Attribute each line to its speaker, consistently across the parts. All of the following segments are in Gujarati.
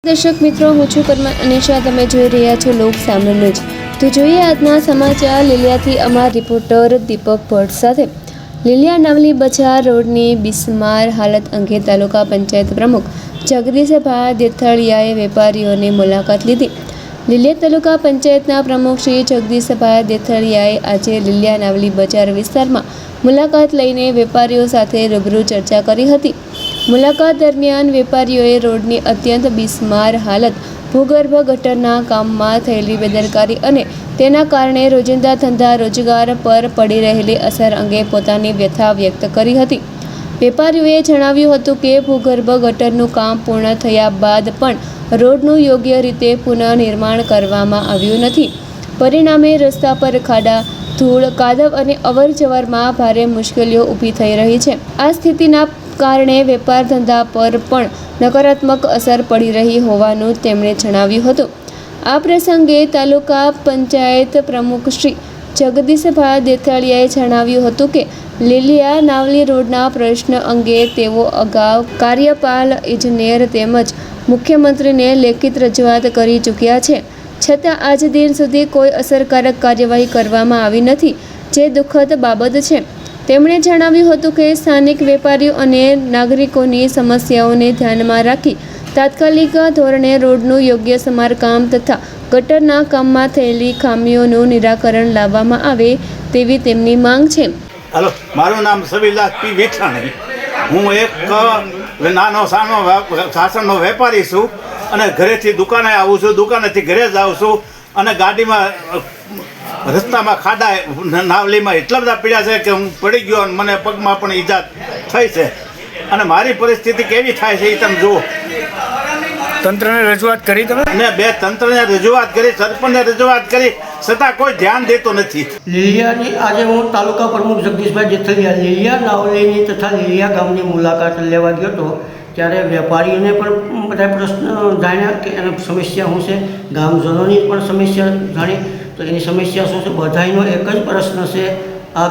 Speaker 1: દર્શક મિત્રો, હું છું કર્મા અનિશા. તમે જોઈ રહ્યા છો લોક સામનો ન્યૂઝ. તો જોઈએ આજના સમાચાર. લીલિયાથી અમારા રિપોર્ટર દીપક ભટ્ટ સાથે. લીલિયા નાવલી બજાર રોડની બિસ્માર હાલત અંગે તાલુકા પંચાયત પ્રમુખ જગદીશભાઈ દેથળિયાએ વેપારીઓની મુલાકાત લીધી. લીલિયા તાલુકા પંચાયતના પ્રમુખ શ્રી જગદીશભાઈ દેથળિયાએ આજે લીલિયા નાવલી બજાર વિસ્તારમાં મુલાકાત લઈને વેપારીઓ સાથે રૂબરૂ ચર્ચા કરી હતી. મુલાકાત દરમિયાન વેપારીઓએ રોડની અત્યંત બિસ્માર હાલત, ભૂગર્ભ ગટરના કામમાં થયેલી બેદરકારી અને તેના કારણે રોજિંદા ધંધા રોજગાર પર પડી રહેલી અસર અંગે પોતાની વ્યથા વ્યક્ત કરી હતી. વેપારીઓએ જણાવ્યું હતું કે ભૂગર્ભ ગટરનું કામ પૂર્ણ થયા બાદ પણ રોડનું યોગ્ય રીતે પુનઃનિર્માણ કરવામાં આવ્યું નથી. પરિણામે રસ્તા પર ખાડા, ધૂળ, કાદવ અને અવરજવરમાં ભારે મુશ્કેલીઓ ઊભી થઈ રહી છે. આ સ્થિતિના કારણે વેપાર ધંધા પર પણ નકારાત્મક અસર પડી રહી હોવાનું તેમણે જણાવ્યું હતું. આ પ્રસંગે તાલુકા પંચાયત પ્રમુખ શ્રી જગદીશભાઈ દેથળિયાએ જણાવ્યું હતું કે લીલિયા નાવલી રોડના પ્રશ્ન અંગે તેઓ અગાઉ કાર્યપાલ ઇજનેર તેમજ મુખ્યમંત્રીને લેખિત રજૂઆત કરી ચૂક્યા છે, છતાં આજ દિન સુધી કોઈ અસરકારક કાર્યવાહી કરવામાં આવી નથી, જે દુઃખદ બાબત છે. તેમણે જણાવ્યું હતું કે સ્થાનિક વેપારીઓ અને નાગરિકોની સમસ્યાઓને ધ્યાનમાં રાખી તાત્કાલિક ધોરણે રોડનું યોગ્ય સમારકામ તથા ગટરના કામમાં થયેલી ખામીઓનું નિરાકરણ લાવવામાં આવે તેવી તેમની માંગ છે.
Speaker 2: હલો, મારું નામ સબીલાસ પી વિઠાણી. હું એક નાનો સાનો સાસણનો વેપારી છું અને ઘરેથી દુકાને આવું છું, દુકાનેથી ઘરે જ આવું છું અને ગાડીમાં રસ્તામાં ખાડા નાવલીમાં એટલા બધા પીડ્યા છે કે હું પડી ગયો અને મને પગમાં પણ ઈજા થઈ છે અને મારી પરિસ્થિતિ કેવી થાય છે એ તમે જુઓ.
Speaker 3: તંત્રને રજૂઆત કરી તમે?
Speaker 2: મેં તંત્રને રજૂઆત કરી, સરપંચને રજૂઆત કરી, છતાં કોઈ ધ્યાન દેતો નથી.
Speaker 4: લીલિયાની આજે હું તાલુકા પ્રમુખ જગદીશભાઈ દેથળિયા લીલિયા નાવલીની તથા લીલિયા ગામની મુલાકાત લેવા ગયો હતો. ત્યારે વેપારીઓને પણ બધા પ્રશ્ન જાણ્યા કે એની સમસ્યા શું છે, ગામજનોની પણ સમસ્યા જાણી તો એની સમસ્યા શું છે. બધાનો એક જ પ્રશ્ન છે, આ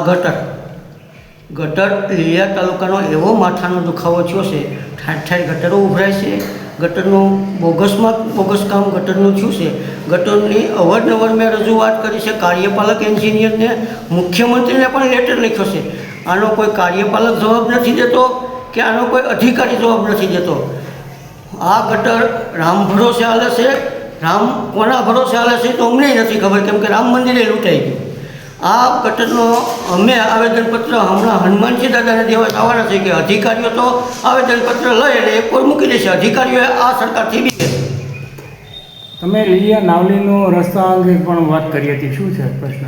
Speaker 4: ગટર લીલિયા તાલુકાનો એવો માથાનો દુખાવો થયો છે. ઠાઠ ઠાઠ ગટરો ઉભરાય છે, ગટરનું બોગસ કામ ગટરનું થયું છે. ગટરની અવારનવાર મેં રજૂઆત કરી છે કાર્યપાલક એન્જિનિયરને, મુખ્યમંત્રીને પણ લેટર લખ્યો છે. આનો કોઈ કાર્યપાલક જવાબ નથી દેતો કે આનો કોઈ અધિકારી જવાબ નથી દેતો. આ ગટર રામ ભરોસે હાલે છે, રામ કોના ભરોસે હાલે છે તો અમને નથી ખબર, કેમ કે રામ મંદિરે લૂંટાઈ ગયું. આ ગટરનો અમે આવેદનપત્ર હમણાં હનુમાનજી દાદાને દેવા આવવાના છે કે અધિકારીઓ તો આવેદનપત્ર લઈ અને એક પર મૂકી દેશે. અધિકારીઓએ આ સરકારથી બી.
Speaker 3: તમે લીલિયા નાવલીનો રસ્તા અંગે પણ વાત કરી હતી, શું છે પ્રશ્ન?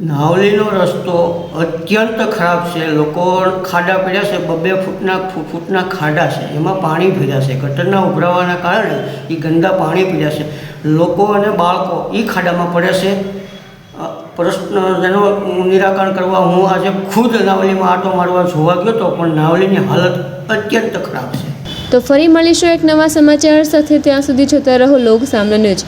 Speaker 4: નાવલીનો રસ્તો અત્યંત ખરાબ છે. લોકો ખાડા પડ્યા છે, 2-2 ફૂટના ખાડા છે, એમાં પાણી ભર્યા છે. ગટરના ઉભરાવાના કારણે એ ગંદા પાણી પીડ્યા છે. લોકો અને બાળકો એ ખાડામાં પડે છે. પ્રશ્ન જેનું નિરાકરણ કરવા હું આજે ખુદ નાવલીમાં આંટો મારવા જોવા ગયો હતો, પણ નાવલીની હાલત અત્યંત ખરાબ છે.
Speaker 1: તો ફરી મળીશું એક નવા સમાચાર સાથે. ત્યાં સુધી જોતા રહો લોક સામનો ન્યૂઝ.